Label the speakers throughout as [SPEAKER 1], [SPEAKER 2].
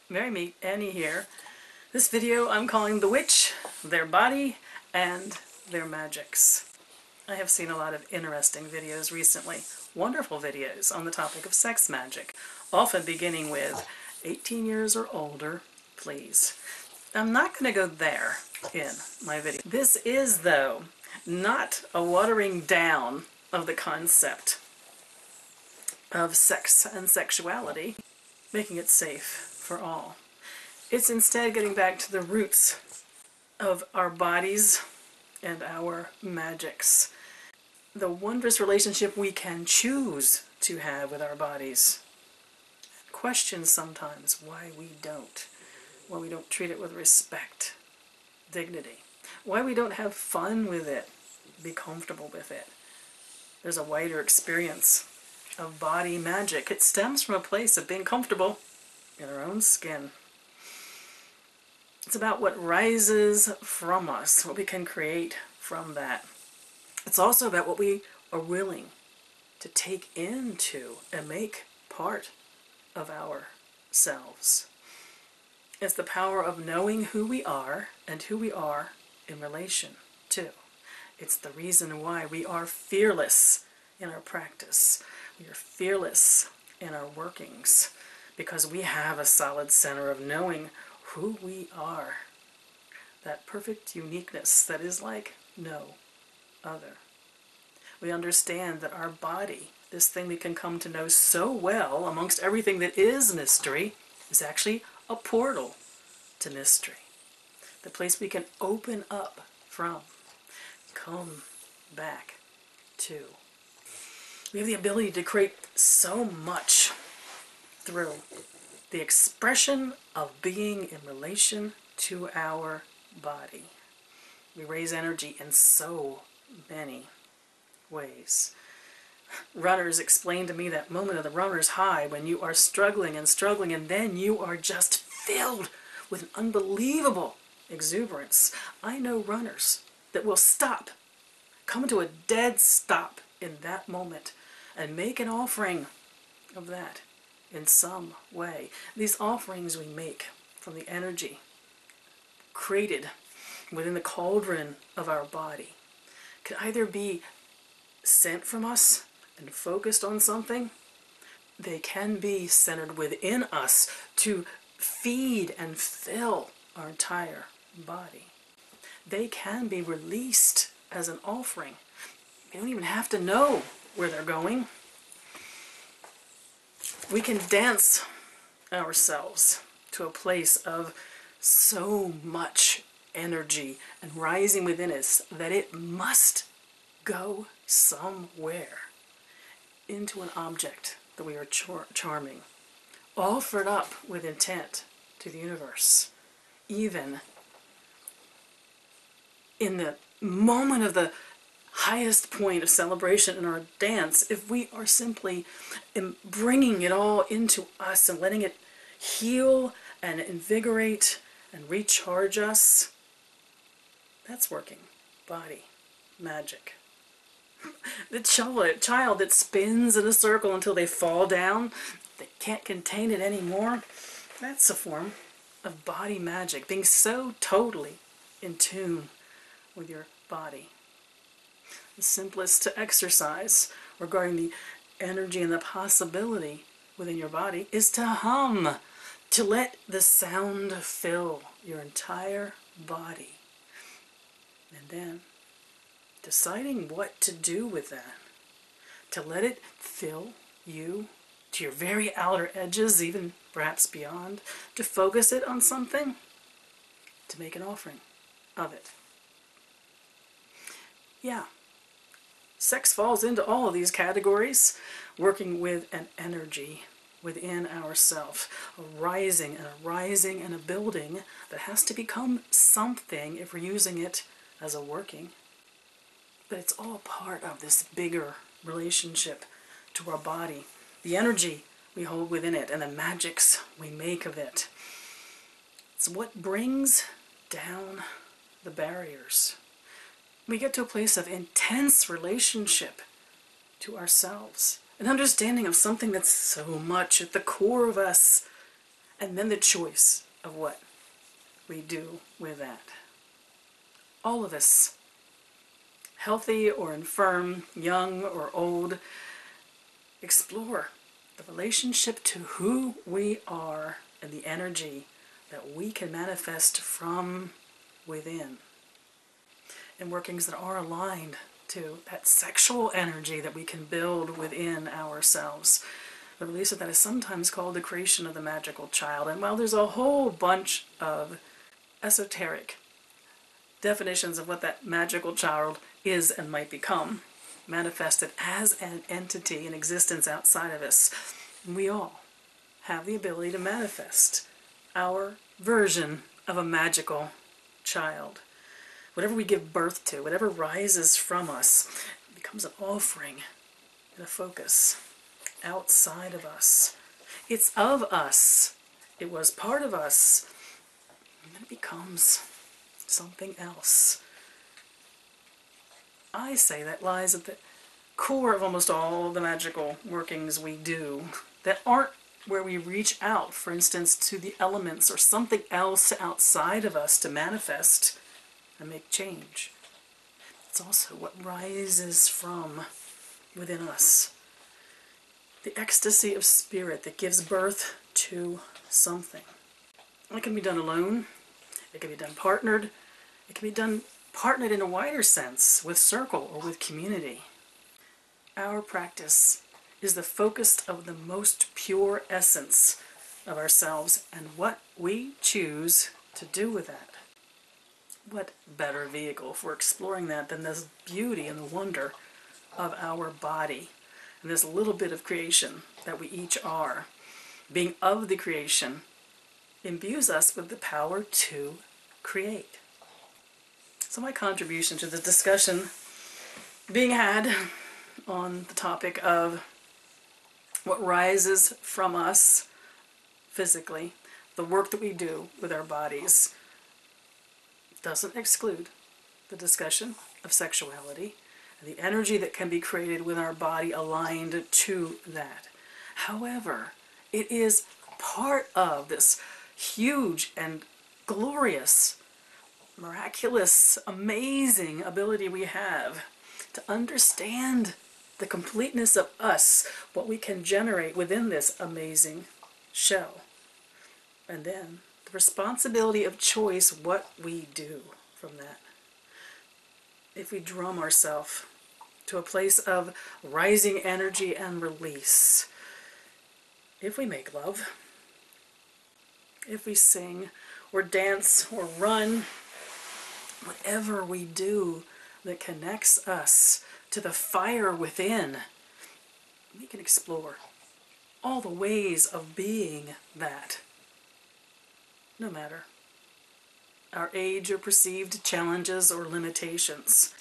[SPEAKER 1] Mary Meet Annie here. This video I'm calling The Witch, Their Body, and Their Magics. I have seen a lot of interesting videos recently, wonderful videos on the topic of sex magic, often beginning with 18 years or older, please. I'm not going to go there in my video. This is, though, not a watering down of the concept of sex and sexuality, making it safe for all. It's instead getting back to the roots of our bodies and our magics. The wondrous relationship we can choose to have with our bodies. Question sometimes why we don't. Why we don't treat it with respect, dignity. Why we don't have fun with it, be comfortable with it. There's a wider experience of body magic. It stems from a place of being comfortable in our own skin. It's about what rises from us, what we can create from that. It's also about what we are willing to take into and make part of ourselves. It's the power of knowing who we are and who we are in relation to. It's the reason why we are fearless in our practice. We are fearless in our workings because we have a solid center of knowing who we are. That perfect uniqueness that is like no other. We understand that our body, this thing we can come to know so well amongst everything that is mystery, is actually a portal to mystery. The place we can open up from, come back to. We have the ability to create so much through the expression of being in relation to our body. We raise energy in so many ways. Runners explain to me that moment of the runner's high when you are struggling and struggling and then you are just filled with an unbelievable exuberance. I know runners that will stop, come to a dead stop in that moment and make an offering of that in some way. These offerings we make from the energy created within the cauldron of our body can either be sent from us and focused on something. They can be centered within us to feed and fill our entire body. They can be released as an offering. We don't even have to know where they're going. We can dance ourselves to a place of so much energy and rising within us that it must go somewhere into an object that we are charming, offered up with intent to the universe. Even in the moment of the highest point of celebration in our dance, if we are simply bringing it all into us and letting it heal and invigorate and recharge us, that's working body magic. The child that spins in a circle until they fall down, they can't contain it anymore, that's a form of body magic, being so totally in tune with your body. The simplest exercise regarding the energy and the possibility within your body is to hum, to let the sound fill your entire body. And then deciding what to do with that, to let it fill you to your very outer edges, even perhaps beyond, to focus it on something, to make an offering of it. Yeah, sex falls into all of these categories, working with an energy within ourself, a rising and a building that has to become something if we're using it as a working. But it's all part of this bigger relationship to our body, the energy we hold within it, and the magics we make of it. It's what brings down the barriers. We get to a place of intense relationship to ourselves, an understanding of something that's so much at the core of us and then the choice of what we do with that. All of us, healthy or infirm, young or old, explore the relationship to who we are and the energy that we can manifest from within, and workings that are aligned to that sexual energy that we can build within ourselves. The release of that is sometimes called the creation of the magical child. And while there's a whole bunch of esoteric definitions of what that magical child is and might become, manifested as an entity in existence outside of us, we all have the ability to manifest our version of a magical child. Whatever we give birth to, whatever rises from us, becomes an offering and a focus outside of us. It's of us. It was part of us. And then it becomes something else. I say that lies at the core of almost all the magical workings we do that aren't where we reach out, for instance, to the elements or something else outside of us to manifest and make change. It's also what rises from within us. The ecstasy of spirit that gives birth to something. It can be done alone. It can be done partnered. It can be done partnered in a wider sense with circle or with community. Our practice is the focus of the most pure essence of ourselves and what we choose to do with that. What better vehicle for exploring that than this beauty and the wonder of our body and this little bit of creation that we each are. Being of the creation imbues us with the power to create. So my contribution to the discussion being had on the topic of what rises from us physically, the work that we do with our bodies, doesn't exclude the discussion of sexuality and the energy that can be created with our body aligned to that. However, it is part of this huge and glorious, miraculous, amazing ability we have to understand the completeness of us, what we can generate within this amazing shell. And then the responsibility of choice, what we do from that. If we drum ourselves to a place of rising energy and release, if we make love, if we sing or dance or run, whatever we do that connects us to the fire within, we can explore all the ways of being that, no matter our age or perceived challenges or limitations.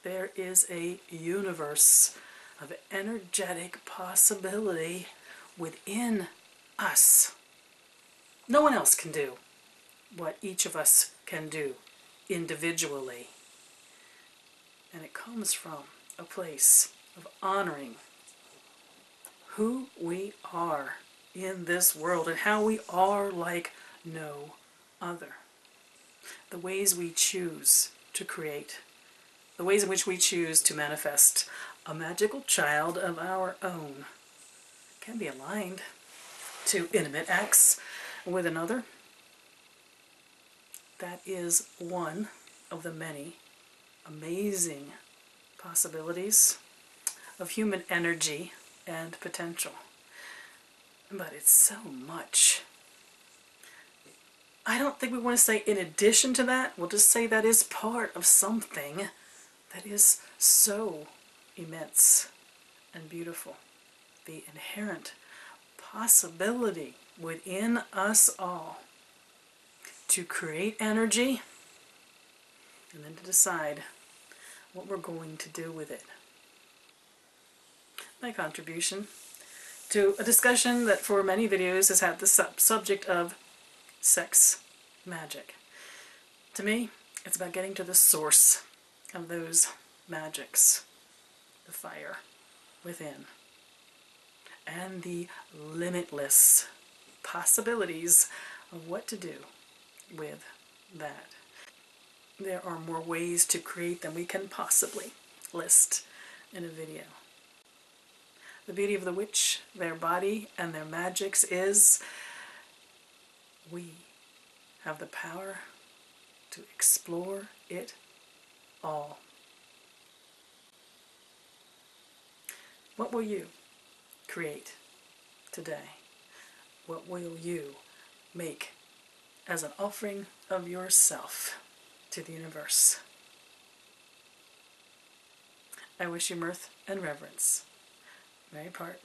[SPEAKER 1] There is a universe of energetic possibility within us. No one else can do what each of us can do individually. And it comes from a place of honoring who we are in this world and how we are like no other. The ways we choose to create, the ways in which we choose to manifest a magical child of our own can be aligned to intimate acts with another. That is one of the many amazing possibilities of human energy and potential. But it's so much. I don't think we want to say in addition to that. We'll just say that is part of something that is so immense and beautiful. The inherent possibility within us all to create energy and then to decide what we're going to do with it. My contribution to a discussion that for many videos has had the subject of sex magic. To me, it's about getting to the source of those magics, the fire within, and the limitless possibilities of what to do with that. There are more ways to create than we can possibly list in a video. The beauty of the witch, their body, and their magics is we have the power to explore it all. What will you create today? What will you make as an offering of yourself to the universe? I wish you mirth and reverence. Mary Part.